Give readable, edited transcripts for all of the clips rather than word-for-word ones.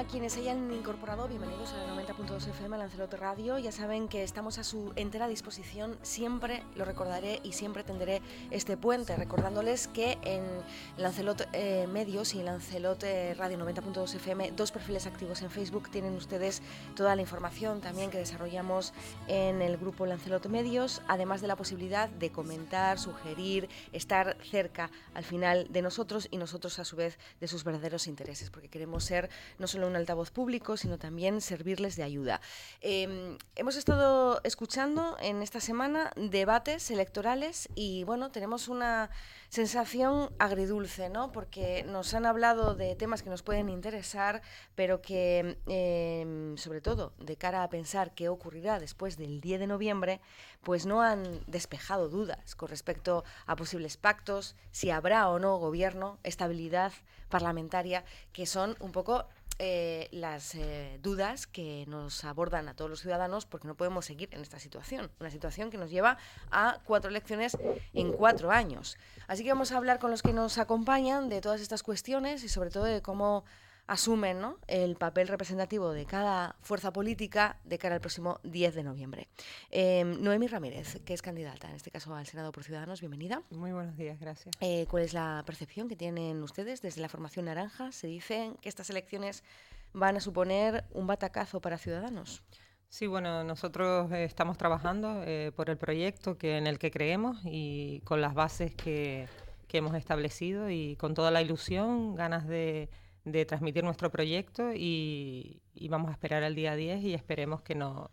a quienes hayan incorporado, bienvenidos a la 90.2 FM, Lanzarote Radio. Ya saben que estamos a su entera disposición, siempre lo recordaré y siempre tenderé este puente, recordándoles que en Lanzarote Medios y en Lanzarote Radio 90.2 FM, dos perfiles activos en Facebook, tienen ustedes toda la información también que desarrollamos en el grupo Lanzarote Medios, además de la posibilidad de comentar, sugerir, estar cerca al final de nosotros y nosotros a su vez de sus verdaderos intereses, porque queremos ser no solo un altavoz público, sino también servirles de ayuda. Hemos estado escuchando en esta semana debates electorales y bueno, tenemos una sensación agridulce, ¿no? Porque nos han hablado de temas que nos pueden interesar, pero que sobre todo de cara a pensar qué ocurrirá después del 10 de noviembre, pues no han despejado dudas con respecto a posibles pactos, si habrá o no gobierno, estabilidad parlamentaria, que son un poco las dudas que nos abordan a todos los ciudadanos, porque no podemos seguir en esta situación, una situación que nos lleva a 4 elecciones en 4 años. Así que vamos a hablar con los que nos acompañan de todas estas cuestiones y sobre todo de cómo asumen, ¿no?, el papel representativo de cada fuerza política de cara al próximo 10 de noviembre. Noemí Ramírez, que es candidata, en este caso al Senado por Ciudadanos, bienvenida. Muy buenos días, gracias. ¿Cuál es la percepción que tienen ustedes desde la formación naranja? Se dice que estas elecciones van a suponer un batacazo para Ciudadanos. Sí, bueno, nosotros estamos trabajando por el proyecto en el que creemos y con las bases que hemos establecido y con toda la ilusión, ganas de transmitir nuestro proyecto y vamos a esperar al día 10 y esperemos que no...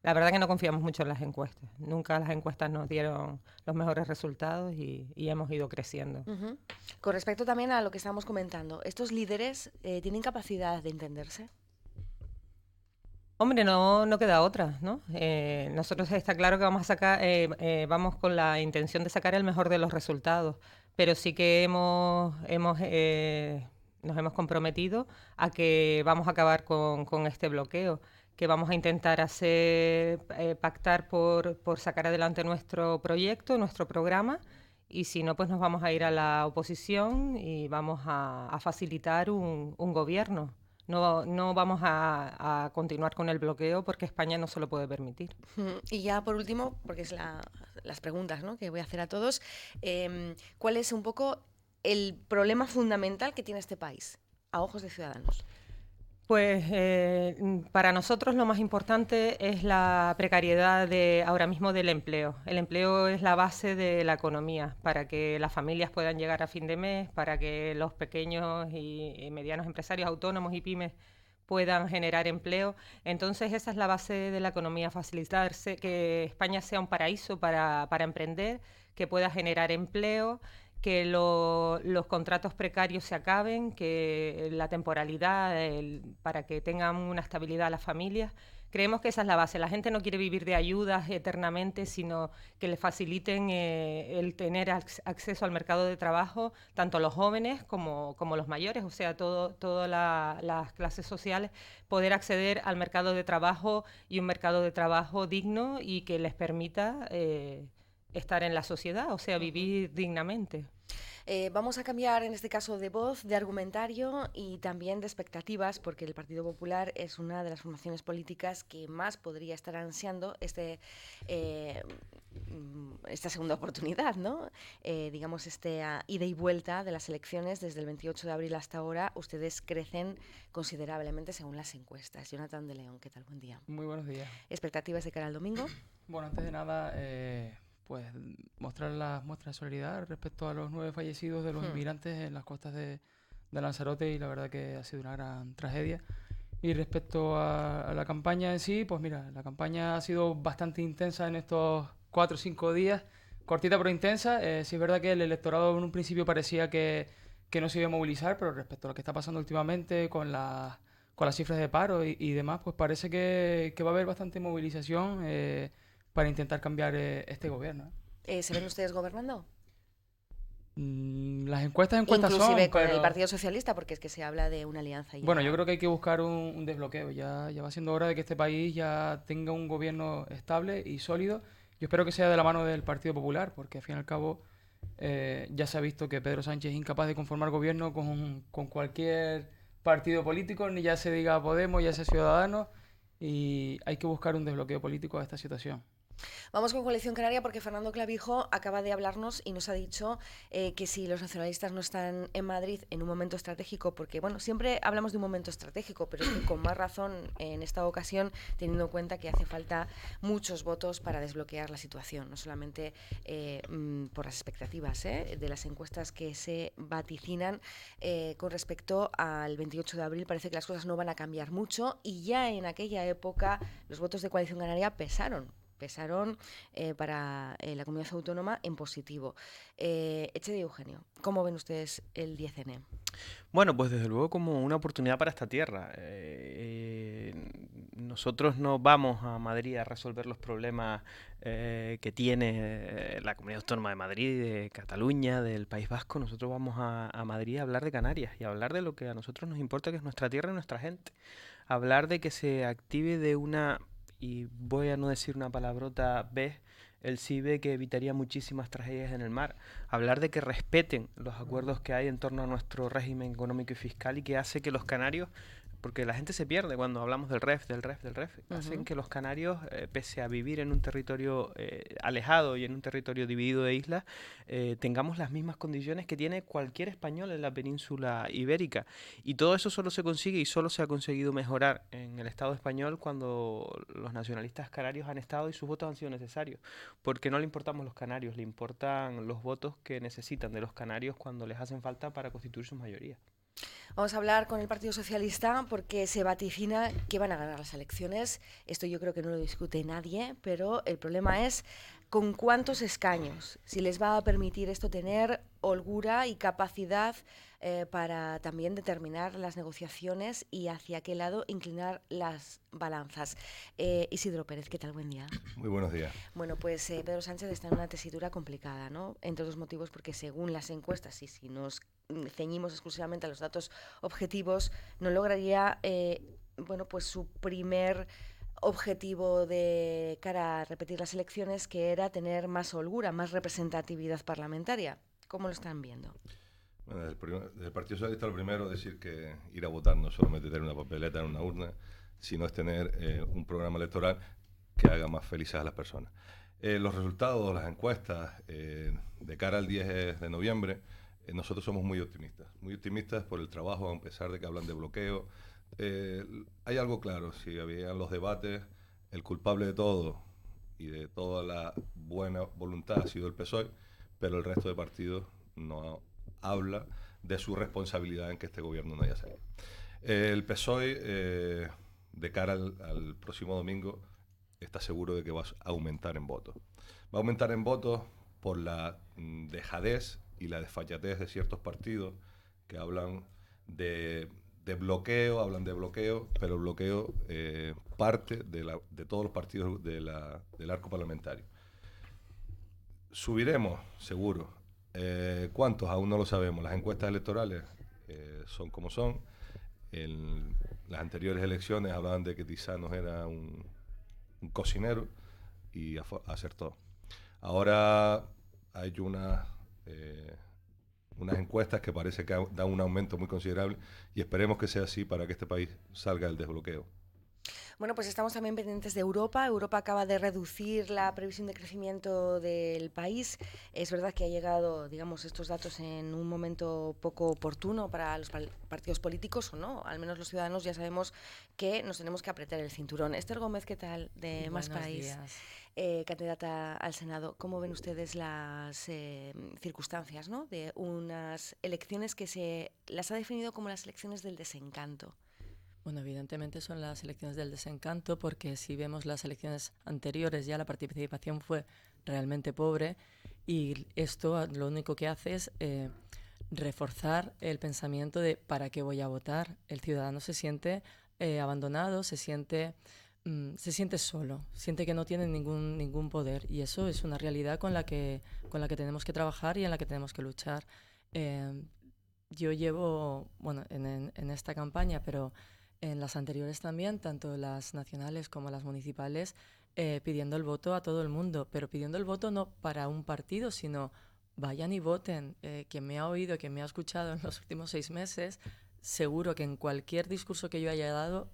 La verdad que no confiamos mucho en las encuestas. Nunca las encuestas nos dieron los mejores resultados y hemos ido creciendo. Uh-huh. Con respecto también a lo que estábamos comentando, ¿estos líderes tienen capacidad de entenderse? Hombre, no queda otra, ¿no? Nosotros está claro que vamos a sacar, vamos con la intención de sacar el mejor de los resultados, pero sí que nos hemos comprometido a que vamos a acabar con este bloqueo, que vamos a intentar pactar por sacar adelante nuestro proyecto, nuestro programa, y si no, pues nos vamos a ir a la oposición y vamos a facilitar un gobierno. No vamos a continuar con el bloqueo porque España no se lo puede permitir. Y ya por último, porque es las preguntas, ¿no?, que voy a hacer a todos, ¿cuál es un poco el problema fundamental que tiene este país a ojos de Ciudadanos? Pues para nosotros lo más importante es la precariedad ahora mismo del empleo. El empleo es la base de la economía para que las familias puedan llegar a fin de mes, para que los pequeños y medianos empresarios autónomos y pymes puedan generar empleo. Entonces esa es la base de la economía, facilitarse, que España sea un paraíso para emprender, que pueda generar empleo, que los contratos precarios se acaben, que la temporalidad, para que tengan una estabilidad las familias. Creemos que esa es la base. La gente no quiere vivir de ayudas eternamente, sino que le faciliten el tener acceso al mercado de trabajo, tanto los jóvenes como los mayores, o sea, todas las clases sociales, poder acceder al mercado de trabajo y un mercado de trabajo digno y que les permita estar en la sociedad, o sea, vivir dignamente. Vamos a cambiar en este caso de voz, de argumentario y también de expectativas, porque el Partido Popular es una de las formaciones políticas que más podría estar ansiando esta segunda oportunidad, ¿no? Digamos, esta ida y vuelta de las elecciones desde el 28 de abril hasta ahora. Ustedes crecen considerablemente según las encuestas. Jonathan de León, ¿qué tal? Buen día. Muy buenos días. ¿Expectativas de cara al domingo? Bueno, antes de nada, pues mostrar las muestras de solidaridad respecto a los 9 fallecidos de los inmigrantes en las costas de Lanzarote, y la verdad que ha sido una gran tragedia. Y respecto a la campaña en sí, pues mira, la campaña ha sido bastante intensa en estos 4 o 5 días, cortita pero intensa. Sí es verdad que el electorado en un principio parecía que no se iba a movilizar, pero respecto a lo que está pasando últimamente con las cifras de paro y demás, pues parece que va a haber bastante movilización para intentar cambiar este gobierno. ¿Se ven ustedes gobernando? Las encuestas Inclusive son, con pero... el Partido Socialista, porque es que se habla de una alianza. Bueno, yo creo que hay que buscar un desbloqueo. Ya va siendo hora de que este país ya tenga un gobierno estable y sólido. Yo espero que sea de la mano del Partido Popular, porque al fin y al cabo ya se ha visto que Pedro Sánchez es incapaz de conformar gobierno con cualquier partido político, ni ya se diga Podemos, ya sea Ciudadanos, y hay que buscar un desbloqueo político a esta situación. Vamos con Coalición Canaria porque Fernando Clavijo acaba de hablarnos y nos ha dicho que si los nacionalistas no están en Madrid en un momento estratégico, porque bueno, siempre hablamos de un momento estratégico, pero es que con más razón en esta ocasión, teniendo en cuenta que hace falta muchos votos para desbloquear la situación, no solamente por las expectativas de las encuestas que se vaticinan con respecto al 28 de abril, parece que las cosas no van a cambiar mucho y ya en aquella época los votos de Coalición Canaria pesaron para la comunidad autónoma en positivo. Eche de Eugenio, ¿cómo ven ustedes el 10N? Bueno, pues desde luego como una oportunidad para esta tierra. Nosotros no vamos a Madrid a resolver los problemas que tiene la Comunidad Autónoma de Madrid, de Cataluña, del País Vasco. Nosotros vamos a Madrid a hablar de Canarias y a hablar de lo que a nosotros nos importa, que es nuestra tierra y nuestra gente. Hablar de que se active de una, y voy a no decir una palabrota, vez, el CIBE, que evitaría muchísimas tragedias en el mar. Hablar de que respeten los acuerdos que hay en torno a nuestro régimen económico y fiscal y que hace que los canarios, porque la gente se pierde cuando hablamos del REF, hacen que los canarios, pese a vivir en un territorio alejado y en un territorio dividido de islas, tengamos las mismas condiciones que tiene cualquier español en la península ibérica. Y todo eso solo se consigue y solo se ha conseguido mejorar en el Estado español cuando los nacionalistas canarios han estado y sus votos han sido necesarios. Porque no le importamos los canarios, le importan los votos que necesitan de los canarios cuando les hacen falta para constituir sus mayorías. Vamos a hablar con el Partido Socialista porque se vaticina que van a ganar las elecciones. Esto yo creo que no lo discute nadie, pero el problema es con cuántos escaños, si les va a permitir esto tener holgura y capacidad para también determinar las negociaciones y hacia qué lado inclinar las balanzas. Isidro Pérez, ¿qué tal? Buen día. Muy buenos días. Bueno, pues Pedro Sánchez está en una tesitura complicada, ¿no? Entre dos motivos, porque según las encuestas, y si nos ceñimos exclusivamente a los datos objetivos, no lograría, pues su primer objetivo de cara a repetir las elecciones, que era tener más holgura, más representatividad parlamentaria. ¿Cómo lo están viendo? Bueno, desde el Partido Socialista, lo primero es decir que ir a votar no solamente tener una papeleta en una urna, sino es tener un programa electoral que haga más felices a las personas. Los resultados, las encuestas, de cara al 10 de noviembre, nosotros somos muy optimistas por el trabajo, a pesar de que hablan de bloqueo. Hay algo claro, si habían los debates, el culpable de todo y de toda la buena voluntad ha sido el PSOE, pero el resto de partidos no habla de su responsabilidad en que este gobierno no haya salido. El PSOE, de cara al próximo domingo, está seguro de que va a aumentar en votos. Va a aumentar en votos por la dejadez y la desfachatez de ciertos partidos que hablan de bloqueo, pero el bloqueo parte de todos los partidos del arco parlamentario. Subiremos, seguro. ¿Cuántos? Aún no lo sabemos. Las encuestas electorales son como son. En las anteriores elecciones hablaban de que Tiziano era un cocinero y acertó. Ahora hay unas encuestas que parece que dan un aumento muy considerable y esperemos que sea así para que este país salga del desbloqueo. Bueno, pues estamos también pendientes de Europa. Europa acaba de reducir la previsión de crecimiento del país. Es verdad que ha llegado, digamos, estos datos en un momento poco oportuno para los partidos políticos, o no. Al menos los ciudadanos ya sabemos que nos tenemos que apretar el cinturón. Esther Gómez, ¿qué tal? De Más País, candidata al Senado. ¿Cómo ven ustedes las circunstancias, ¿no?, de unas elecciones que se las ha definido como las elecciones del desencanto? Bueno, evidentemente son las elecciones del desencanto, porque si vemos las elecciones anteriores ya la participación fue realmente pobre y esto lo único que hace es reforzar el pensamiento de ¿para qué voy a votar? El ciudadano se siente abandonado, se siente solo, siente que no tiene ningún poder y eso es una realidad con la que tenemos que trabajar y en la que tenemos que luchar. Yo llevo, en esta campaña, pero en las anteriores también, tanto las nacionales como las municipales, pidiendo el voto a todo el mundo, pero pidiendo el voto no para un partido, sino vayan y voten. Quien me ha oído, quien me ha escuchado en los últimos 6 meses, seguro que en cualquier discurso que yo haya dado,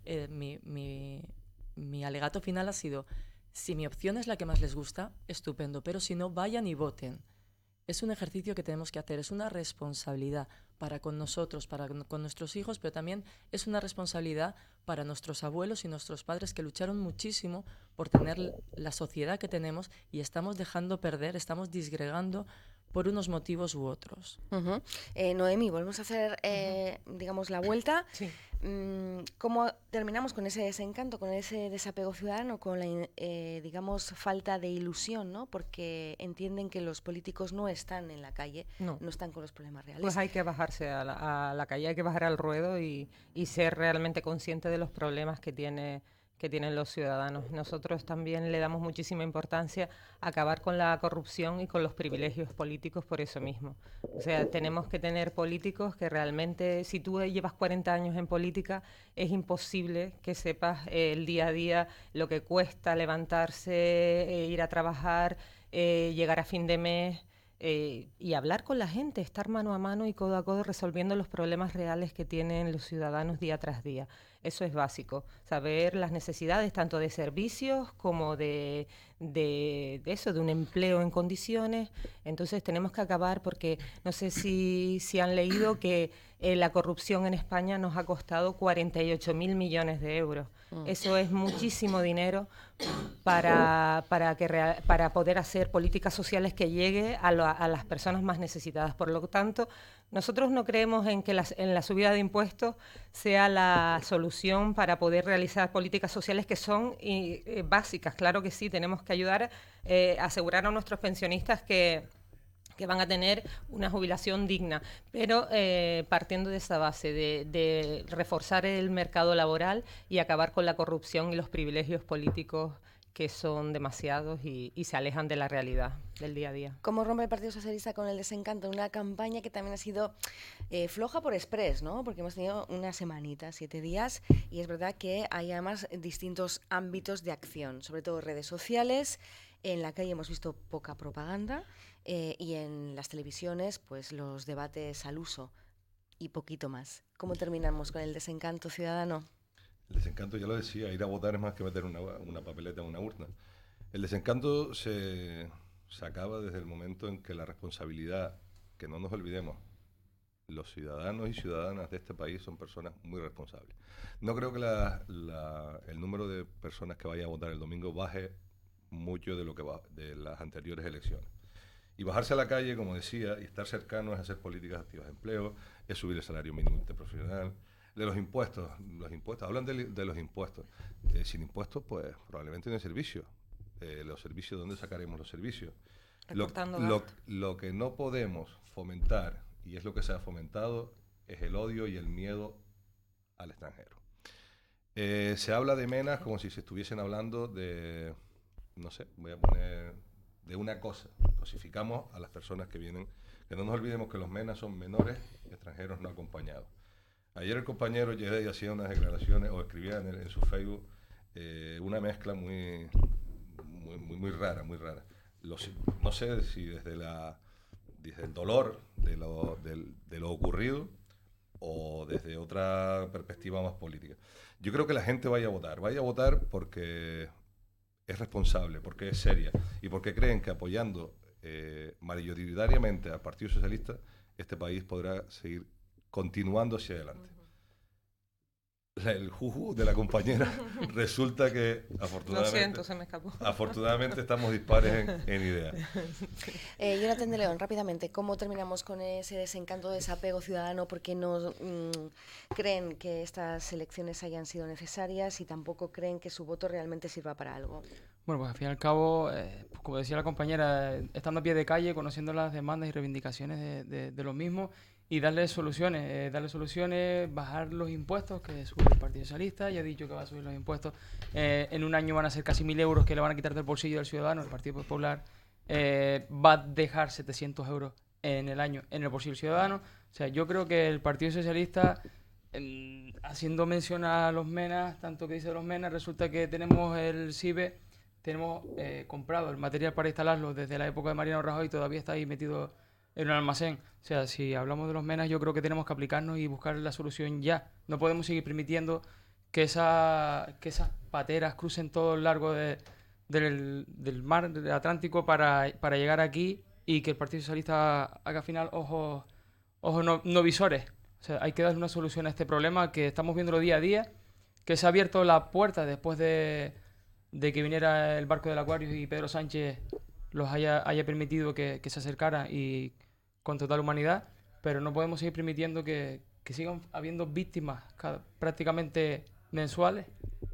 mi alegato final ha sido: si mi opción es la que más les gusta, estupendo, pero si no, vayan y voten. Es un ejercicio que tenemos que hacer, es una responsabilidad para con nosotros, para con nuestros hijos, pero también es una responsabilidad para nuestros abuelos y nuestros padres, que lucharon muchísimo por tener la sociedad que tenemos, y estamos dejando perder, estamos disgregando por unos motivos u otros. Noemí, volvemos a hacer, digamos, la vuelta. Sí. ¿Cómo terminamos con ese desencanto, con ese desapego ciudadano, con la, digamos, falta de ilusión, ¿no? Porque entienden que los políticos no están en la calle, no están con los problemas reales. Pues hay que bajarse a la calle, hay que bajar al ruedo y ser realmente consciente de los problemas que tienen los ciudadanos. Nosotros también le damos muchísima importancia a acabar con la corrupción y con los privilegios políticos por eso mismo. O sea, tenemos que tener políticos que realmente, si tú llevas 40 años en política, es imposible que sepas el día a día lo que cuesta levantarse, ir a trabajar, llegar a fin de mes. Y hablar con la gente, estar mano a mano y codo a codo resolviendo los problemas reales que tienen los ciudadanos día tras día. Eso es básico, saber las necesidades tanto de servicios como de un empleo en condiciones. Entonces tenemos que acabar, porque no sé si han leído que la corrupción en España nos ha costado 48.000 millones de euros. Eso es muchísimo dinero para poder hacer políticas sociales que llegue a las personas más necesitadas. Por lo tanto, nosotros no creemos en que en la subida de impuestos sea la solución para poder realizar políticas sociales que son básicas. Claro que sí, tenemos que ayudar a asegurar a nuestros pensionistas que van a tener una jubilación digna, pero partiendo de esa base de reforzar el mercado laboral y acabar con la corrupción y los privilegios políticos que son demasiados y se alejan de la realidad del día a día. ¿Cómo rompe el Partido Socialista con el desencanto? Una campaña que también ha sido floja por express, ¿no? Porque hemos tenido una semanita, 7 días, y es verdad que hay además distintos ámbitos de acción, sobre todo redes sociales. En la calle hemos visto poca propaganda, y en las televisiones, pues los debates al uso y poquito más. ¿Cómo terminamos con el desencanto ciudadano? El desencanto, ya lo decía, ir a votar es más que meter una papeleta en una urna. El desencanto se acaba desde el momento en que la responsabilidad, que no nos olvidemos, los ciudadanos y ciudadanas de este país son personas muy responsables. No creo que el número de personas que vaya a votar el domingo baje mucho de las anteriores elecciones. Y bajarse a la calle, como decía, y estar cercano es hacer políticas activas de empleo, es subir el salario mínimo interprofesional. De los impuestos, hablan de los impuestos. Sin impuestos, pues probablemente no hay servicios. Los servicios, ¿dónde sacaremos los servicios? Lo que no podemos fomentar, y es lo que se ha fomentado, es el odio y el miedo al extranjero. Se habla de menas como si se estuviesen hablando de, no sé, voy a poner, de una cosa. Cosificamos a las personas que vienen. Que no nos olvidemos que los menas son menores extranjeros no acompañados. Ayer el compañero Yedey hacía unas declaraciones, o escribía en su Facebook, una mezcla muy rara, muy rara. No sé si desde el dolor de lo ocurrido o desde otra perspectiva más política. Yo creo que la gente vaya a votar porque es responsable, porque es seria y porque creen que apoyando mayoritariamente al Partido Socialista, este país podrá seguir continuando hacia adelante. El juju de la compañera resulta que afortunadamente, lo siento, se me escapó. Afortunadamente estamos dispares en ideas. Jonathan de León, rápidamente, ¿cómo terminamos con ese desencanto, desapego ciudadano? Porque no creen que estas elecciones hayan sido necesarias y tampoco creen que su voto realmente sirva para algo. Bueno, pues al fin y al cabo, pues como decía la compañera, estando a pie de calle, conociendo las demandas y reivindicaciones de los mismos, y darle soluciones, bajar los impuestos que sube el Partido Socialista. Ya he dicho que va a subir los impuestos. En un año van a ser casi 1.000 euros que le van a quitar del bolsillo del ciudadano. El Partido Popular va a dejar 700 euros en el año en el bolsillo del ciudadano. O sea, yo creo que el Partido Socialista, haciendo mención a los MENAs, tanto que dice los MENAs, resulta que tenemos el CIBE, tenemos comprado el material para instalarlo desde la época de Mariano Rajoy y todavía está ahí metido en un almacén. O sea, si hablamos de los MENAs, yo creo que tenemos que aplicarnos y buscar la solución ya. No podemos seguir permitiendo que esas pateras crucen todo lo largo del mar del Atlántico para llegar aquí y que el Partido Socialista haga al final ojos no visores. O sea, hay que darle una solución a este problema que estamos viendo día a día, que se ha abierto la puerta después de que viniera el barco del Aquarius y Pedro Sánchez los haya permitido que se acercara y con total humanidad, pero no podemos seguir permitiendo que sigan habiendo víctimas prácticamente mensuales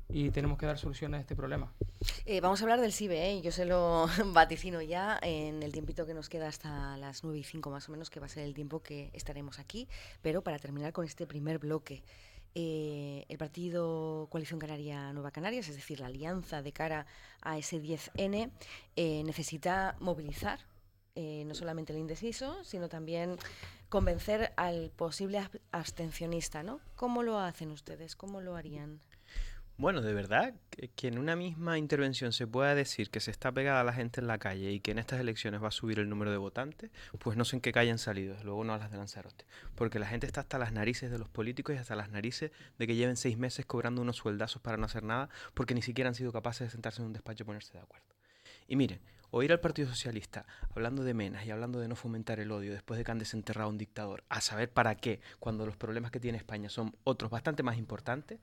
y tenemos que dar soluciones a este problema. Vamos a hablar del CIBE, ¿eh? Yo se lo vaticino ya en el tiempito que nos queda hasta las 9:05 más o menos, que va a ser el tiempo que estaremos aquí, pero para terminar con este primer bloque, el partido Coalición Canaria Nueva Canarias, es decir, la alianza de cara a ese 10N, necesita movilizar no solamente el indeciso, sino también convencer al posible abstencionista, ¿no? ¿Cómo lo hacen ustedes? ¿Cómo lo harían? Bueno, de verdad, que en una misma intervención se pueda decir que se está pegada a la gente en la calle y que en estas elecciones va a subir el número de votantes, pues no sé en qué calle han salido, desde luego no a las de Lanzarote. Porque la gente está hasta las narices de los políticos y hasta las narices de que lleven 6 meses cobrando unos sueldazos para no hacer nada, porque ni siquiera han sido capaces de sentarse en un despacho y ponerse de acuerdo. Y miren, oír al Partido Socialista hablando de menas y hablando de no fomentar el odio después de que han desenterrado a un dictador, a saber para qué, cuando los problemas que tiene España son otros bastante más importantes,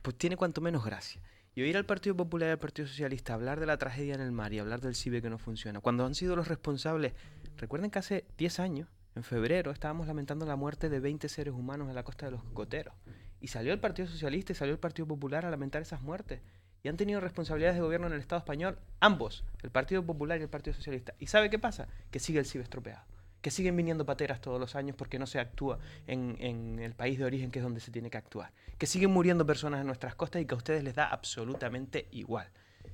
pues tiene cuanto menos gracia. Y oír al Partido Popular y al Partido Socialista hablar de la tragedia en el mar y hablar del CIBE que no funciona, cuando han sido los responsables. Recuerden que hace 10 años, en febrero, estábamos lamentando la muerte de 20 seres humanos en la costa de los Cocoteros. Y salió el Partido Socialista y salió el Partido Popular a lamentar esas muertes. Y han tenido responsabilidades de gobierno en el Estado español, ambos, el Partido Popular y el Partido Socialista. ¿Y sabe qué pasa? Que sigue el CIBE estropeado. Que siguen viniendo pateras todos los años porque no se actúa en el país de origen, que es donde se tiene que actuar. Que siguen muriendo personas en nuestras costas y que a ustedes les da absolutamente igual.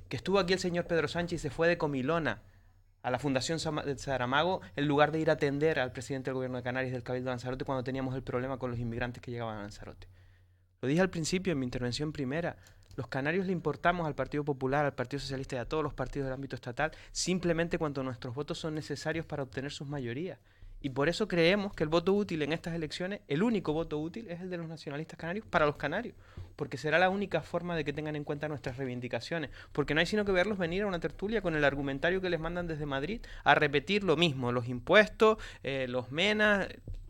Que estuvo aquí el señor Pedro Sánchez y se fue de comilona a la Fundación de Saramago en lugar de ir a atender al presidente del gobierno de Canarias del Cabildo de Lanzarote cuando teníamos el problema con los inmigrantes que llegaban a Lanzarote. Lo dije al principio en mi intervención primera. Los canarios le importamos al Partido Popular, al Partido Socialista y a todos los partidos del ámbito estatal simplemente cuando nuestros votos son necesarios para obtener sus mayorías. Y por eso creemos que el voto útil en estas elecciones, el único voto útil, es el de los nacionalistas canarios para los canarios. Porque será la única forma de que tengan en cuenta nuestras reivindicaciones. Porque no hay sino que verlos venir a una tertulia con el argumentario que les mandan desde Madrid a repetir lo mismo. Los impuestos, los menas.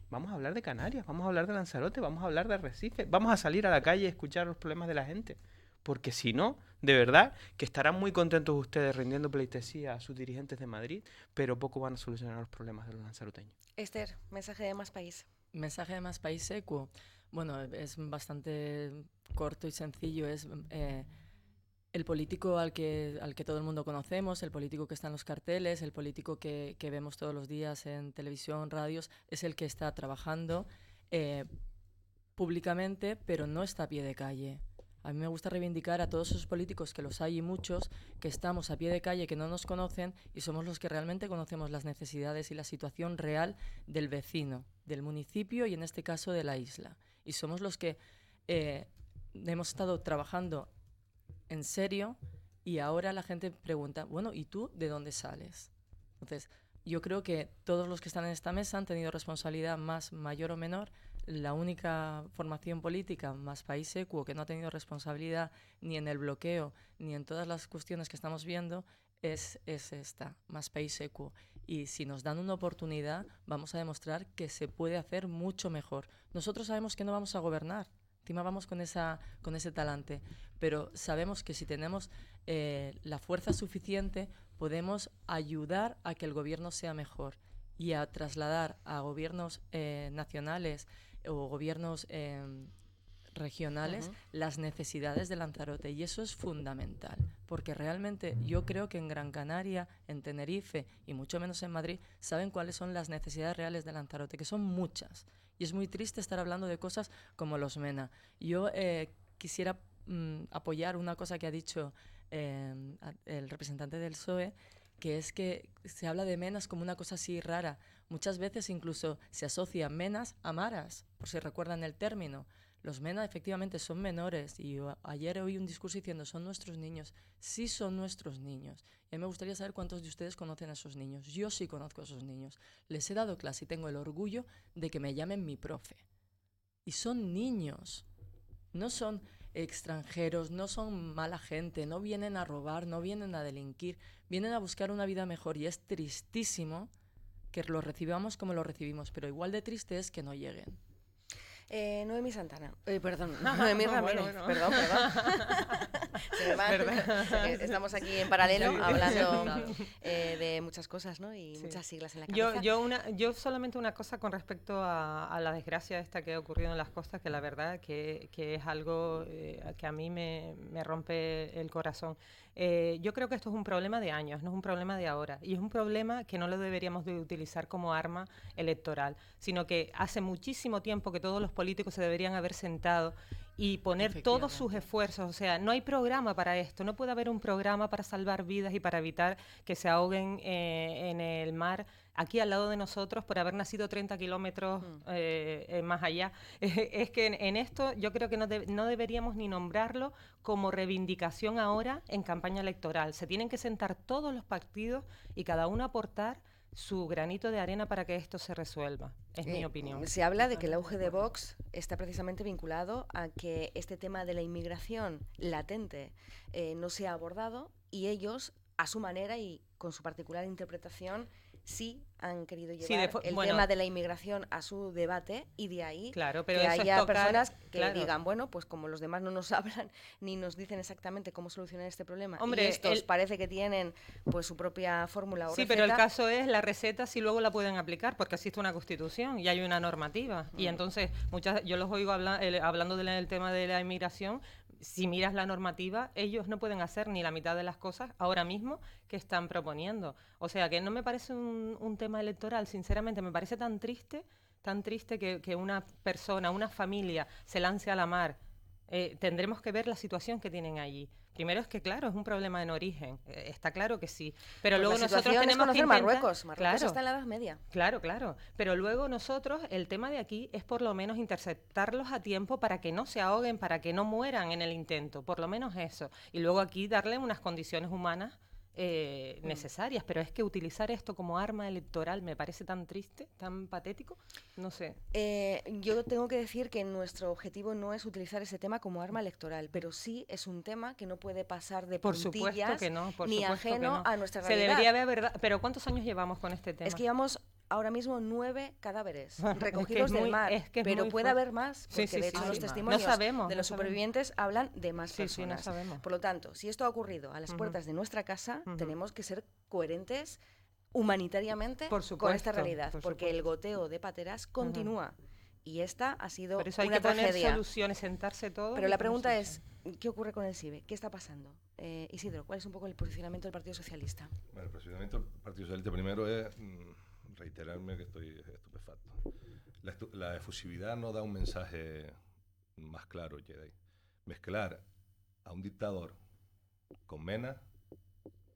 Vamos a hablar de Canarias, vamos a hablar de Lanzarote, vamos a hablar de Arrecife. Vamos a salir a la calle y escuchar los problemas de la gente. Porque si no, de verdad, que estarán muy contentos ustedes rindiendo pleitesía a sus dirigentes de Madrid, pero poco van a solucionar los problemas de los lanzaroteños. Esther, mensaje de Más País. Mensaje de Más País Equo. Bueno, es bastante corto y sencillo. Es el político al que todo el mundo conocemos, el político que está en los carteles, el político que vemos todos los días en televisión, radios, es el que está trabajando públicamente, pero no está a pie de calle. A mí me gusta reivindicar a todos esos políticos, que los hay y muchos, que estamos a pie de calle, que no nos conocen y somos los que realmente conocemos las necesidades y la situación real del vecino, del municipio y en este caso de la isla. Y somos los que hemos estado trabajando en serio y ahora la gente pregunta, bueno, ¿y tú de dónde sales? Entonces, yo creo que todos los que están en esta mesa han tenido responsabilidad mayor o menor. La única formación política, Más País Equo, que no ha tenido responsabilidad ni en el bloqueo ni en todas las cuestiones que estamos viendo, es esta, Más País Equo. Y si nos dan una oportunidad, vamos a demostrar que se puede hacer mucho mejor. Nosotros sabemos que no vamos a gobernar, encima vamos con ese talante, pero sabemos que si tenemos la fuerza suficiente, podemos ayudar a que el gobierno sea mejor y a trasladar a gobiernos nacionales o gobiernos regionales las necesidades de Lanzarote. Y eso es fundamental, porque realmente yo creo que en Gran Canaria, en Tenerife y mucho menos en Madrid, saben cuáles son las necesidades reales de Lanzarote, que son muchas. Y es muy triste estar hablando de cosas como los MENA. Yo quisiera apoyar una cosa que ha dicho el representante del PSOE, que es que se habla de menas como una cosa así rara. Muchas veces incluso se asocia menas a maras, por si recuerdan el término. Los MENA efectivamente son menores y ayer oí un discurso diciendo son nuestros niños. Sí son nuestros niños. Y a mí me gustaría saber cuántos de ustedes conocen a esos niños. Yo sí conozco a esos niños. Les he dado clase y tengo el orgullo de que me llamen mi profe. Y son niños. No son extranjeros, no son mala gente, no vienen a robar, no vienen a delinquir, vienen a buscar una vida mejor y es tristísimo que los recibamos como los recibimos, pero igual de triste es que no lleguen. Noemí Santana, Noemí Ramírez, bueno. perdón. Se me va. Estamos aquí en paralelo hablando de muchas cosas, ¿no? Y muchas siglas en la cabeza. Yo solamente una cosa con respecto a la desgracia esta que ha ocurrido en las costas, que la verdad que es algo que a mí me rompe el corazón. Yo creo que esto es un problema de años, no es un problema de ahora. Y es un problema que no lo deberíamos de utilizar como arma electoral, sino que hace muchísimo tiempo que todos los políticos se deberían haber sentado y poner todos sus esfuerzos. O sea, no hay programa para esto, no puede haber un programa para salvar vidas y para evitar que se ahoguen en el mar aquí al lado de nosotros por haber nacido 30 kilómetros más allá. Es que en esto yo creo que no deberíamos ni nombrarlo como reivindicación ahora en campaña electoral. Se tienen que sentar todos los partidos y cada uno aportar su granito de arena para que esto se resuelva. Es mi opinión. Se habla de que el auge de Vox está precisamente vinculado a que este tema de la inmigración latente no se ha abordado y ellos, a su manera y con su particular interpretación, sí han querido llevar el tema de la inmigración a su debate y de ahí claro, pero que eso haya es personas que digan, bueno, pues como los demás no nos hablan ni nos dicen exactamente cómo solucionar este problema, y estos parece que tienen pues su propia fórmula o receta. Pero el caso es la receta si luego la pueden aplicar, porque existe una constitución y hay una normativa. Y entonces yo los oigo hablando del tema de la inmigración. Si miras la normativa, ellos no pueden hacer ni la mitad de las cosas ahora mismo que están proponiendo. O sea, que no me parece un tema electoral, sinceramente, me parece tan triste que una persona, una familia se lance a la mar. Tendremos que ver la situación que tienen allí. Primero es que, claro, es un problema en origen, está claro que sí. Pero pues luego nosotros tenemos que intentar... Marruecos está en la Edad Media. Claro. Pero luego nosotros, el tema de aquí es por lo menos interceptarlos a tiempo para que no se ahoguen, para que no mueran en el intento, por lo menos eso. Y luego aquí darle unas condiciones humanas necesarias, pero es que utilizar esto como arma electoral me parece tan triste, tan patético, no sé. Yo tengo que decir que nuestro objetivo no es utilizar ese tema como arma electoral, pero sí es un tema que no puede pasar de puntillas, por supuesto que no, ni ajeno a nuestra realidad. Se debería ver, ¿verdad? Pero ¿cuántos años llevamos con este tema? Es que llevamos ahora mismo 9 cadáveres recogidos del mar, pero puede haber más, porque de hecho los testimonios de los supervivientes hablan de más personas. No sabemos. Por lo tanto, si esto ha ocurrido a las puertas de nuestra casa, tenemos que ser coherentes humanitariamente con esta realidad, porque el goteo de pateras continúa. Y esta ha sido por eso hay una que poner tragedia. Soluciones, sentarse todo. Pero la pregunta es, ¿qué ocurre con el CIBE? ¿Qué está pasando? Isidro, ¿cuál es un poco el posicionamiento del Partido Socialista? Bueno, el posicionamiento del Partido Socialista primero es reiterarme que estoy estupefacto. La efusividad no da un mensaje más claro, Jedi. Mezclar a un dictador con Mena,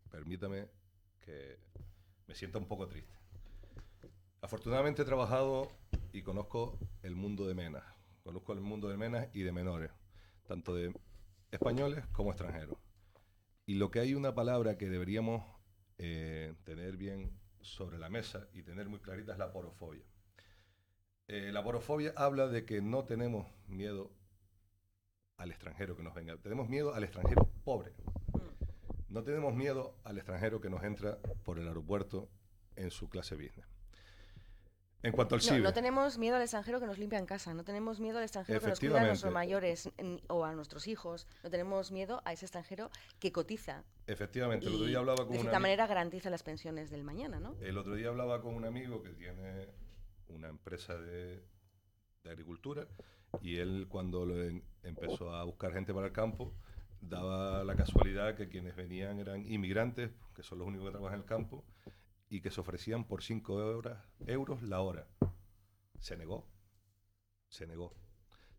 permítame que me sienta un poco triste. Afortunadamente he trabajado y conozco el mundo de Mena. Conozco el mundo de Mena y de menores, tanto de españoles como extranjeros. Y lo que hay una palabra que deberíamos tener bien sobre la mesa y tener muy clarita es la porofobia. La porofobia habla de que no tenemos miedo al extranjero que nos venga, tenemos miedo al extranjero pobre. No tenemos miedo al extranjero que nos entra por el aeropuerto en su clase business. En cuanto al CIBE... No tenemos miedo al extranjero que nos limpia en casa, no tenemos miedo al extranjero que nos cuida a nuestros mayores o a nuestros hijos, no tenemos miedo a ese extranjero que cotiza. Efectivamente, el otro día hablaba con de cierta manera garantiza las pensiones del mañana, ¿no? El otro día hablaba con un amigo que tiene una empresa de agricultura y él cuando empezó a buscar gente para el campo daba la casualidad que quienes venían eran inmigrantes, que son los únicos que trabajan en el campo, y que se ofrecían por 5 euros la hora. Se negó.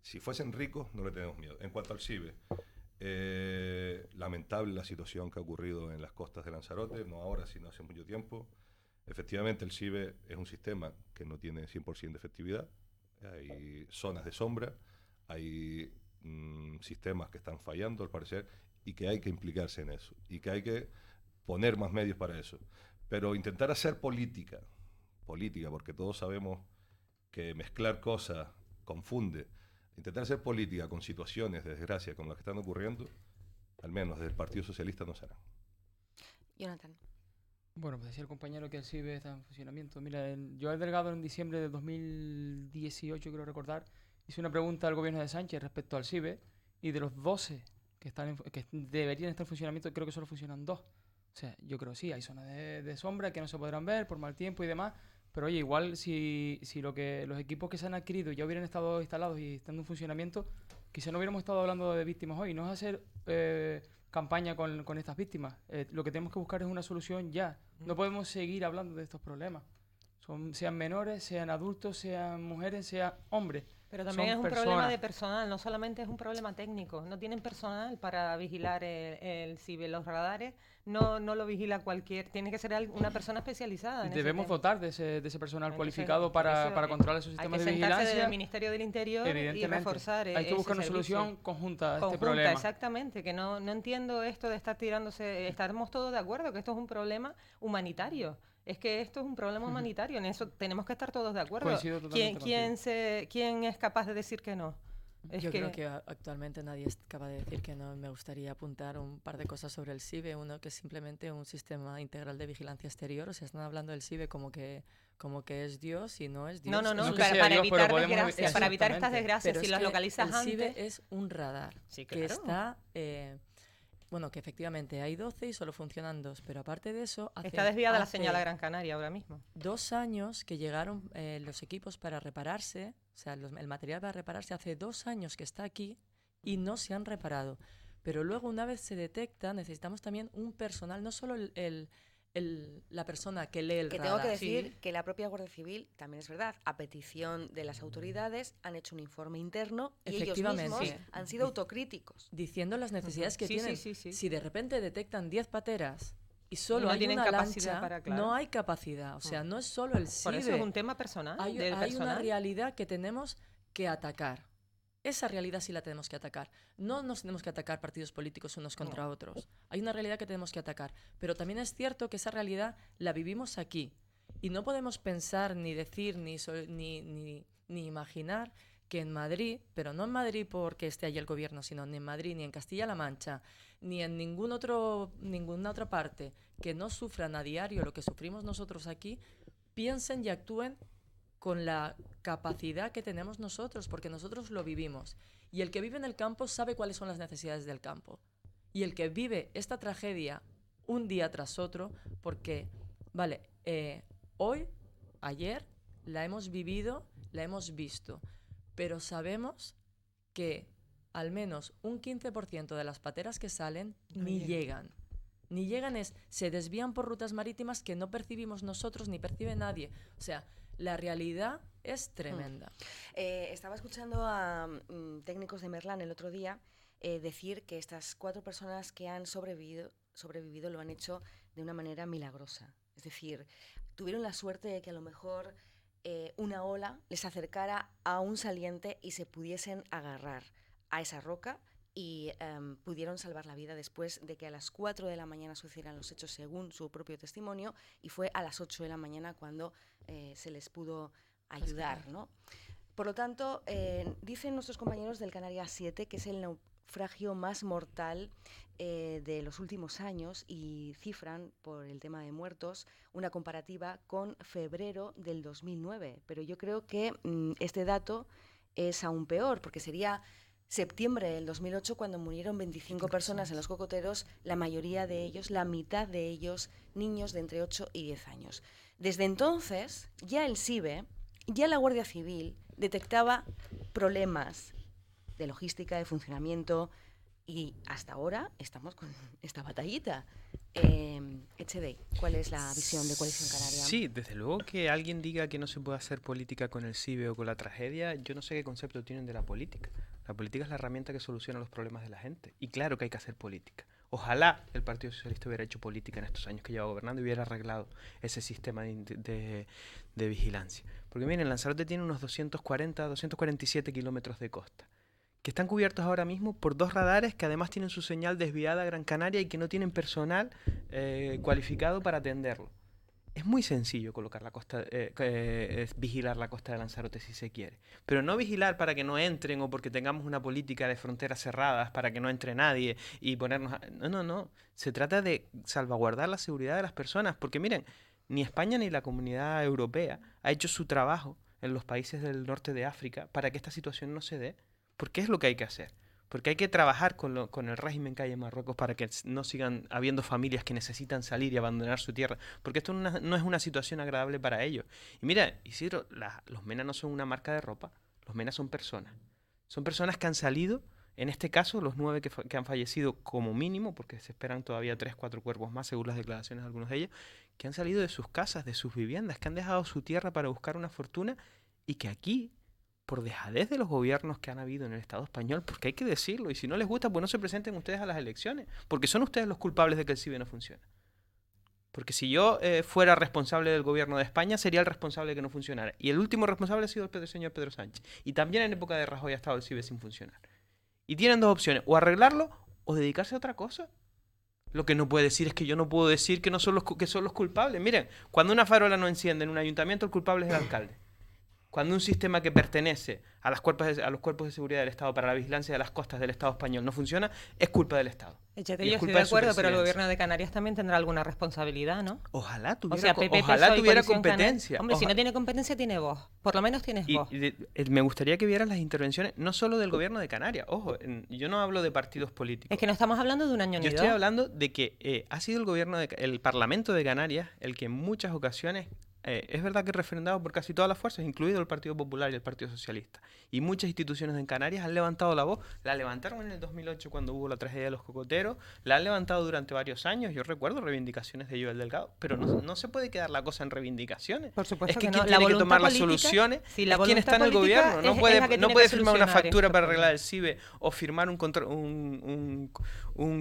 Si fuesen ricos, no le tenemos miedo. En cuanto al CIBE, lamentable la situación que ha ocurrido en las costas de Lanzarote, no ahora, sino hace mucho tiempo. Efectivamente, el CIBE es un sistema que no tiene 100% de efectividad. Hay zonas de sombra, hay sistemas que están fallando, al parecer, y que hay que implicarse en eso, y que hay que poner más medios para eso. Pero intentar hacer política, porque todos sabemos que mezclar cosas confunde. Intentar hacer política con situaciones de desgracia como las que están ocurriendo, al menos desde el Partido Socialista, no será. Jonathan. Bueno, pues decía el compañero que el CIBE está en funcionamiento. Mira, yo el delegado en diciembre de 2018, creo recordar, hice una pregunta al gobierno de Sánchez respecto al CIBE, y de los 12 que deberían estar en funcionamiento, creo que solo funcionan 2. O sea, yo creo que sí, hay zonas de sombra que no se podrán ver por mal tiempo y demás, pero oye, igual si los equipos que se han adquirido ya hubieran estado instalados y estando en funcionamiento, quizá no hubiéramos estado hablando de víctimas hoy. No es hacer campaña con estas víctimas. Lo que tenemos que buscar es una solución ya. No podemos seguir hablando de estos problemas. Sean menores, sean adultos, sean mujeres, sean hombres. Pero también es un problema de personal, no solamente es un problema técnico. No tienen personal para vigilar el CIBE. Los radares no lo vigila cualquier... Tiene que ser una persona especializada. Debemos dotar de ese personal cualificado para controlar esos sistemas de vigilancia. Hay que sentarse desde el Ministerio del Interior y reforzar hay que buscar una solución conjunta a este problema. Exactamente, que no entiendo esto de estar tirándose... Estamos todos de acuerdo que esto es un problema humanitario. Es que esto es un problema humanitario, en eso tenemos que estar todos de acuerdo. ¿Quién es capaz de decir que no? Yo creo que actualmente nadie es capaz de decir que no. Me gustaría apuntar un par de cosas sobre el CIBE. Uno, que es simplemente un sistema integral de vigilancia exterior. O sea, están hablando del CIBE como que es Dios y no es Dios. No, para evitar desgracias, para evitar estas desgracias, si las localizas el antes... El CIBE es un radar que está... Bueno, que efectivamente hay 12 y solo funcionan 2, pero aparte de eso... Está desviada la señal a Gran Canaria ahora mismo. 2 años que llegaron los equipos para repararse, o sea, el material para repararse, hace 2 años que está aquí y no se han reparado. Pero luego, una vez se detecta, necesitamos también un personal, no solo la persona que lee el radar. Tengo que decir que la propia Guardia Civil, también es verdad, a petición de las autoridades, han hecho un informe interno y ellos mismos han sido autocríticos. Diciendo las necesidades que tienen. Si de repente detectan 10 pateras y solo hay una lancha, no hay capacidad. O sea, no es solo el CIBE. Por eso es un tema personal. Hay una realidad que tenemos que atacar. Esa realidad sí la tenemos que atacar. No nos tenemos que atacar partidos políticos unos contra otros. Hay una realidad que tenemos que atacar. Pero también es cierto que esa realidad la vivimos aquí. Y no podemos pensar, ni decir, ni imaginar que en Madrid, pero no en Madrid porque esté allí el gobierno, sino ni en Madrid, ni en Castilla-La Mancha, ni en ninguna otra parte, que no sufran a diario lo que sufrimos nosotros aquí, piensen y actúen con la capacidad que tenemos nosotros, porque nosotros lo vivimos. Y el que vive en el campo sabe cuáles son las necesidades del campo. Y el que vive esta tragedia un día tras otro, porque, hoy, ayer, la hemos vivido, la hemos visto, pero sabemos que al menos un 15% de las pateras que salen ni llegan. Ni llegan, se desvían por rutas marítimas que no percibimos nosotros ni percibe nadie. O sea, la realidad es tremenda. Estaba escuchando a técnicos de Merlán el otro día decir que estas 4 personas que han sobrevivido lo han hecho de una manera milagrosa. Es decir, tuvieron la suerte de que a lo mejor una ola les acercara a un saliente y se pudiesen agarrar a esa roca y pudieron salvar la vida después de que a las 4 de la mañana sucedieran los hechos según su propio testimonio, y fue a las 8 de la mañana cuando se les pudo ayudar, ¿no? Por lo tanto, dicen nuestros compañeros del Canarias 7 que es el naufragio más mortal de los últimos años, y cifran, por el tema de muertos, una comparativa con febrero del 2009. Pero yo creo que este dato es aún peor, porque sería septiembre del 2008 cuando murieron 25 personas en los cocoteros, la mayoría de ellos, la mitad de ellos, niños de entre 8 y 10 años. Desde entonces, ya el CIBE, ya la Guardia Civil detectaba problemas de logística, de funcionamiento, y hasta ahora estamos con esta batallita. Echede, ¿cuál es la visión de Coalición Canaria? Sí, desde luego que alguien diga que no se puede hacer política con el CIBE o con la tragedia, yo no sé qué concepto tienen de la política. La política es la herramienta que soluciona los problemas de la gente. Y claro que hay que hacer política. Ojalá el Partido Socialista hubiera hecho política en estos años que lleva gobernando y hubiera arreglado ese sistema de vigilancia. Porque miren, Lanzarote tiene unos 247 kilómetros de costa. que están cubiertos ahora mismo por 2 radares que además tienen su señal desviada a Gran Canaria y que no tienen personal cualificado para atenderlo. Es muy sencillo colocar la costa, vigilar la costa de Lanzarote si se quiere, pero no vigilar para que no entren o porque tengamos una política de fronteras cerradas para que no entre nadie y ponernos... No. Se trata de salvaguardar la seguridad de las personas, porque miren, ni España ni la Comunidad Europea ha hecho su trabajo en los países del norte de África para que esta situación no se dé. Porque es lo que hay que hacer. Porque hay que trabajar con el régimen que hay en Marruecos para que no sigan habiendo familias que necesitan salir y abandonar su tierra. Porque esto no es una situación agradable para ellos. Y mira, Isidro, los MENA no son una marca de ropa. Los MENA son personas. Son personas que han salido, en este caso, los 9 que han fallecido como mínimo, porque se esperan todavía 3, 4 cuerpos más, según las declaraciones de algunos de ellos, que han salido de sus casas, de sus viviendas, que han dejado su tierra para buscar una fortuna y que aquí, por dejadez de los gobiernos que han habido en el Estado español, porque hay que decirlo, y si no les gusta, pues no se presenten ustedes a las elecciones, porque son ustedes los culpables de que el CIBE no funcione. Porque si yo fuera responsable del gobierno de España, sería el responsable de que no funcionara. Y el último responsable ha sido el señor Pedro Sánchez. Y también en época de Rajoy ha estado el CIBE sin funcionar. Y tienen 2 opciones, o arreglarlo o dedicarse a otra cosa. Lo que no puede decir es que yo no puedo decir que son los culpables. Miren, cuando una farola no enciende en un ayuntamiento, el culpable es el alcalde. Cuando un sistema que pertenece a los cuerpos de seguridad del Estado para la vigilancia de las costas del Estado español no funciona, es culpa del Estado. Yo estoy de acuerdo, pero el gobierno de Canarias también tendrá alguna responsabilidad, ¿no? Ojalá tuviera competencia. Hombre, si no tiene competencia, tiene voz. Por lo menos tienes voz. Me gustaría que vieran las intervenciones, no solo del gobierno de Canarias. Ojo, yo no hablo de partidos políticos. Es que no estamos hablando de un año ni dos. Yo estoy hablando de que ha sido el Parlamento de Canarias el que en muchas ocasiones... es verdad que es refrendado por casi todas las fuerzas, incluido el Partido Popular y el Partido Socialista. Y muchas instituciones en Canarias han levantado la voz. La levantaron en el 2008 cuando hubo la tragedia de los cocoteros. La han levantado durante varios años. Yo recuerdo reivindicaciones de Joel Delgado. Pero no se puede quedar la cosa en reivindicaciones. Por supuesto es que no. quien tiene que tomar las soluciones es quien está en el gobierno. No puede firmar una factura para arreglar el CIBE o firmar un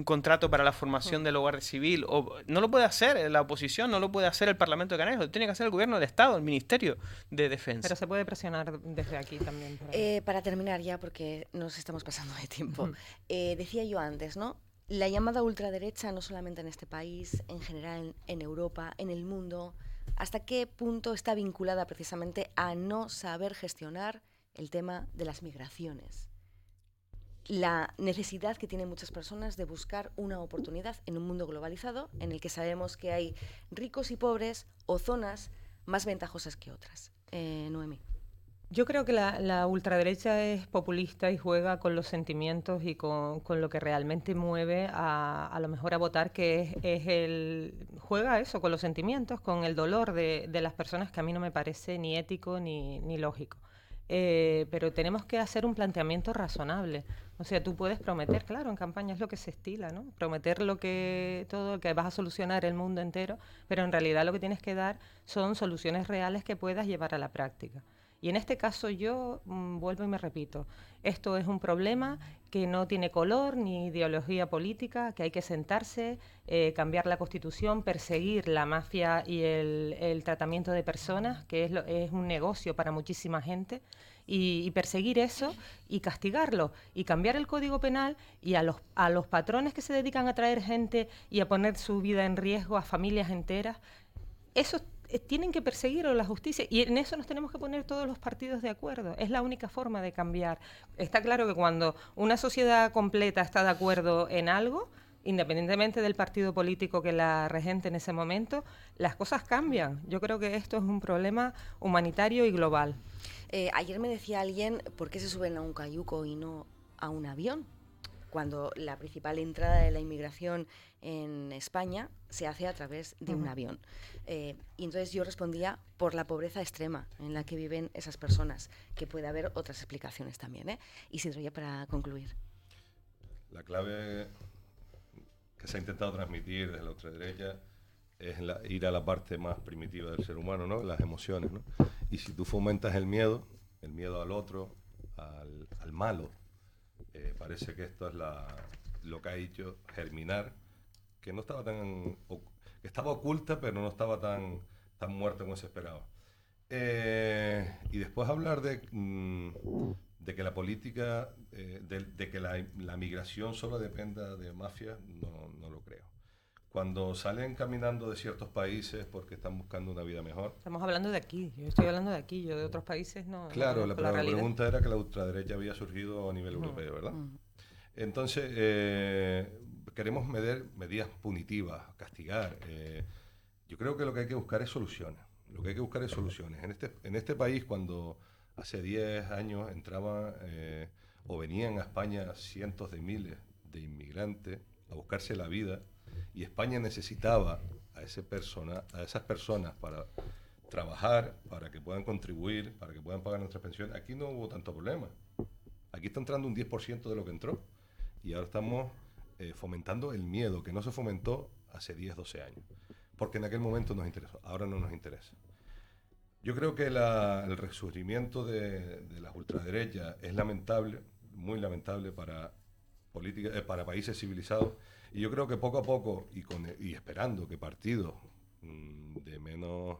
contrato para la formación del hogar civil. No lo puede hacer la oposición, no lo puede hacer el Parlamento de Canarias. Lo tiene que hacer el gobierno del Estado, el Ministerio de Defensa. Pero se puede presionar desde aquí también. Para terminar ya, porque nos estamos pasando de tiempo. Decía yo antes, ¿no? La llamada ultraderecha, no solamente en este país, en general en Europa, en el mundo, ¿hasta qué punto está vinculada precisamente a no saber gestionar el tema de las migraciones? La necesidad que tienen muchas personas de buscar una oportunidad en un mundo globalizado en el que sabemos que hay ricos y pobres o zonas más ventajosas que otras. Noemí. Yo creo que la ultraderecha es populista y juega con los sentimientos y con lo que realmente mueve a lo mejor a votar, que juega eso, con los sentimientos, con el dolor de las personas, que a mí no me parece ni ético ni lógico. Pero tenemos que hacer un planteamiento razonable. O sea, tú puedes prometer, claro, en campaña es lo que se estila, ¿no? Prometer todo que vas a solucionar el mundo entero, pero en realidad lo que tienes que dar son soluciones reales que puedas llevar a la práctica. Y en este caso yo vuelvo y me repito, esto es un problema que no tiene color ni ideología política, que hay que sentarse, cambiar la Constitución, perseguir la mafia y el tratamiento de personas, que es un negocio para muchísima gente, y perseguir eso y castigarlo, y cambiar el Código Penal, y a los patrones que se dedican a traer gente y a poner su vida en riesgo a familias enteras, eso tienen que perseguirlo la justicia, y en eso nos tenemos que poner todos los partidos de acuerdo. Es la única forma de cambiar. Está claro que cuando una sociedad completa está de acuerdo en algo, independientemente del partido político que la regente en ese momento, las cosas cambian. Yo creo que esto es un problema humanitario y global. Ayer me decía alguien, ¿por qué se suben a un cayuco y no a un avión? Cuando la principal entrada de la inmigración en España se hace a través de un avión. Y entonces yo respondía por la pobreza extrema en la que viven esas personas, que puede haber otras explicaciones también. Isidro, ya para concluir. La clave que se ha intentado transmitir desde la ultraderecha es ir a la parte más primitiva del ser humano, ¿no? Las emociones, ¿no? Y si tú fomentas el miedo al otro, al malo, parece que esto es lo que ha hecho germinar, que no estaba que estaba oculta, pero no estaba tan muerta como se esperaba. Y después hablar de De que la política, de que la migración solo dependa de mafias, no lo creo. Cuando salen caminando de ciertos países porque están buscando una vida mejor. Estamos hablando de aquí, yo estoy hablando de aquí, yo de otros países no. Claro, no la realidad. pregunta era que la ultraderecha había surgido a nivel europeo, ¿verdad? Entonces, queremos medidas punitivas, castigar. Yo creo que lo que hay que buscar es soluciones. En este país, cuando hace 10 años entraban o venían a España cientos de miles de inmigrantes a buscarse la vida, y España necesitaba a esas personas para trabajar, para que puedan contribuir, para que puedan pagar nuestras pensiones. Aquí no hubo tanto problema. Aquí está entrando un 10% de lo que entró, y ahora estamos fomentando el miedo, que no se fomentó hace 10, 12 años, porque en aquel momento nos interesó, ahora no nos interesa. Yo creo que el resurgimiento de las ultraderechas es lamentable, muy lamentable para países civilizados, y yo creo que poco a poco, y esperando que partidos de menos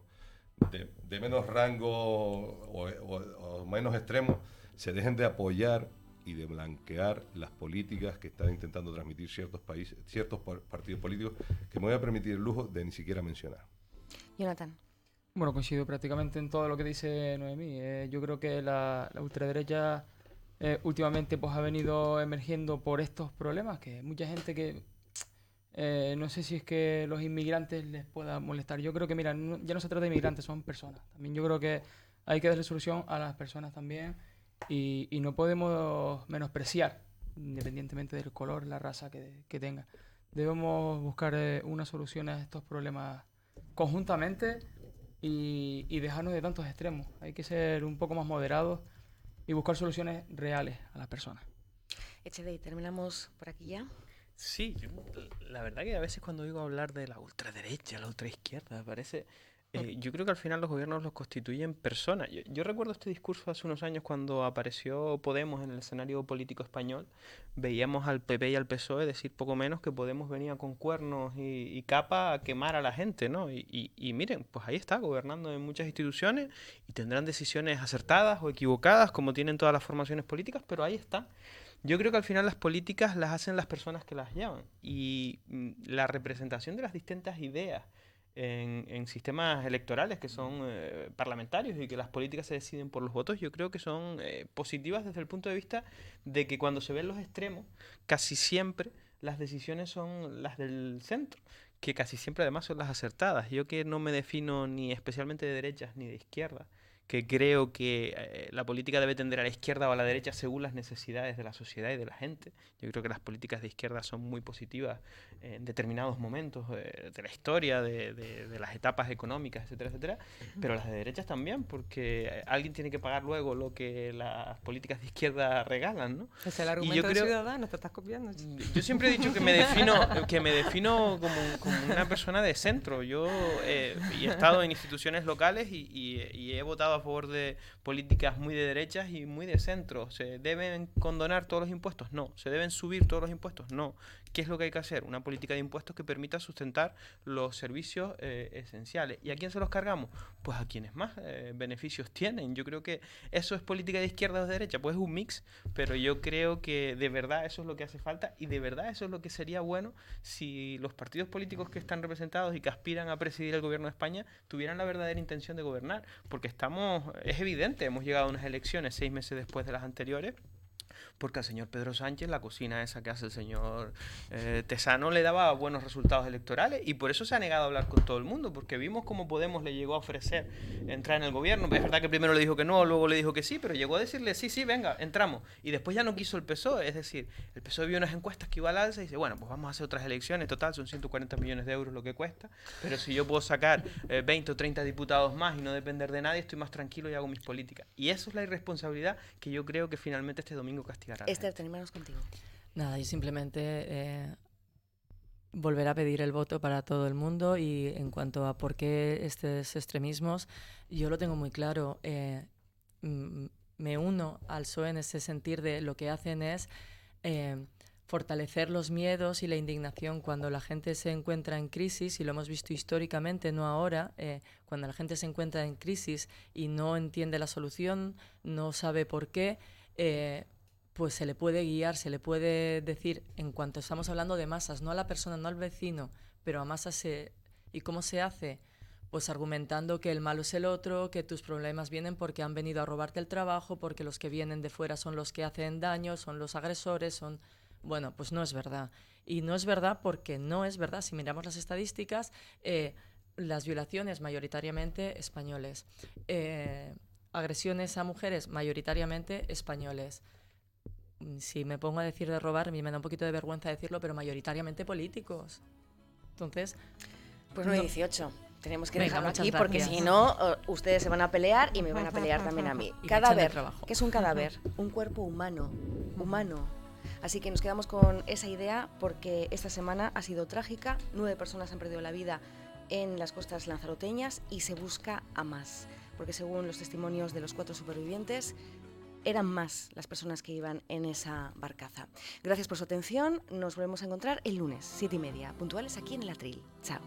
rango o menos extremos se dejen de apoyar y de blanquear las políticas que están intentando transmitir ciertos partidos políticos, que me voy a permitir el lujo de ni siquiera mencionar. Jonathan. Bueno, coincido prácticamente en todo lo que dice Noemí. Yo creo que la ultraderecha últimamente pues ha venido emergiendo por estos problemas, que mucha gente que no sé si es que los inmigrantes les pueda molestar. Yo creo que, mira, ya no se trata de inmigrantes, son personas. También yo creo que hay que darle solución a las personas también, y no podemos menospreciar, independientemente del color, la raza que tenga. Debemos buscar una solución a estos problemas conjuntamente y dejarnos de tantos extremos. Hay que ser un poco más moderados y buscar soluciones reales a las personas. Echedi, terminamos por aquí ya. Sí, la verdad que a veces cuando oigo hablar de la ultraderecha, la ultraizquierda, parece... yo creo que al final los gobiernos los constituyen personas. Yo recuerdo este discurso hace unos años cuando apareció Podemos en el escenario político español. Veíamos al PP y al PSOE decir poco menos que Podemos venía con cuernos y capa a quemar a la gente, ¿no? Y miren, pues ahí está, gobernando en muchas instituciones, y tendrán decisiones acertadas o equivocadas, como tienen todas las formaciones políticas, pero ahí está. Yo creo que al final las políticas las hacen las personas que las llevan, y la representación de las distintas ideas en sistemas electorales que son parlamentarios, y que las políticas se deciden por los votos, yo creo que son positivas desde el punto de vista de que cuando se ven los extremos, casi siempre las decisiones son las del centro, que casi siempre además son las acertadas. Yo, que no me defino ni especialmente de derechas ni de izquierdas, que creo que la política debe tender a la izquierda o a la derecha según las necesidades de la sociedad y de la gente. Yo creo que las políticas de izquierda son muy positivas en determinados momentos de la historia, de las etapas económicas, etcétera, etcétera, pero las de derechas también, porque alguien tiene que pagar luego lo que las políticas de izquierda regalan, ¿no? Es el argumento de Ciudadanos, te estás copiando. Yo siempre he dicho que me defino como una persona de centro. Yo he estado en instituciones locales y he votado a favor de políticas muy de derechas y muy de centro. ¿Se deben condonar todos los impuestos? No. ¿Se deben subir todos los impuestos? No. ¿Qué es lo que hay que hacer? Una política de impuestos que permita sustentar los servicios esenciales. ¿Y a quién se los cargamos? Pues a quienes más beneficios tienen. Yo creo que eso es política de izquierda o de derecha. Pues es un mix, pero yo creo que de verdad eso es lo que hace falta, y de verdad eso es lo que sería bueno si los partidos políticos que están representados y que aspiran a presidir el gobierno de España tuvieran la verdadera intención de gobernar. Porque es evidente, hemos llegado a unas elecciones 6 meses después de las anteriores, porque al señor Pedro Sánchez la cocina esa que hace el señor Tesano le daba buenos resultados electorales, y por eso se ha negado a hablar con todo el mundo, porque vimos cómo Podemos le llegó a ofrecer entrar en el gobierno. Es verdad que primero le dijo que no, luego le dijo que sí, pero llegó a decirle sí, venga, entramos, y después ya no quiso el PSOE. Es decir, el PSOE vio unas encuestas que iba al alza y dice, bueno, pues vamos a hacer otras elecciones, total son 140 millones de euros lo que cuesta, pero si yo puedo sacar 20 o 30 diputados más y no depender de nadie, estoy más tranquilo y hago mis políticas. Y eso es la irresponsabilidad que yo creo que finalmente este domingo castigará. Esther, terminamos contigo. Nada, y simplemente volver a pedir el voto para todo el mundo. Y en cuanto a por qué estos extremismos, yo lo tengo muy claro. Me uno al PSOE en ese sentir de lo que hacen es fortalecer los miedos y la indignación cuando la gente se encuentra en crisis, y lo hemos visto históricamente, no ahora, cuando la gente se encuentra en crisis y no entiende la solución, no sabe por qué, pues se le puede guiar, se le puede decir, en cuanto estamos hablando de masas, no a la persona, no al vecino, pero a masas. ¿Y cómo se hace? Pues argumentando que el malo es el otro, que tus problemas vienen porque han venido a robarte el trabajo, porque los que vienen de fuera son los que hacen daño, son los agresores, son... Bueno, pues no es verdad. Y no es verdad porque no es verdad. Si miramos las estadísticas, las violaciones mayoritariamente españoles, agresiones a mujeres mayoritariamente españoles. Si me pongo a decir de robar, a mí me da un poquito de vergüenza decirlo, pero mayoritariamente políticos. Entonces... Pues 9:18. Tenemos que Venga, dejarlo muchas aquí porque gracias. si no, ustedes se van a pelear y me van a pelear también a mí. Y me Cadáver. echan del trabajo. ¿Qué es un cadáver? Un cuerpo humano. Así que nos quedamos con esa idea porque esta semana ha sido trágica. 9 personas han perdido la vida en las costas lanzaroteñas y se busca a más. Porque según los testimonios de los 4 supervivientes, eran más las personas que iban en esa barcaza. Gracias por su atención. Nos volvemos a encontrar el lunes, 7:30, puntuales aquí en el Atril. Chao.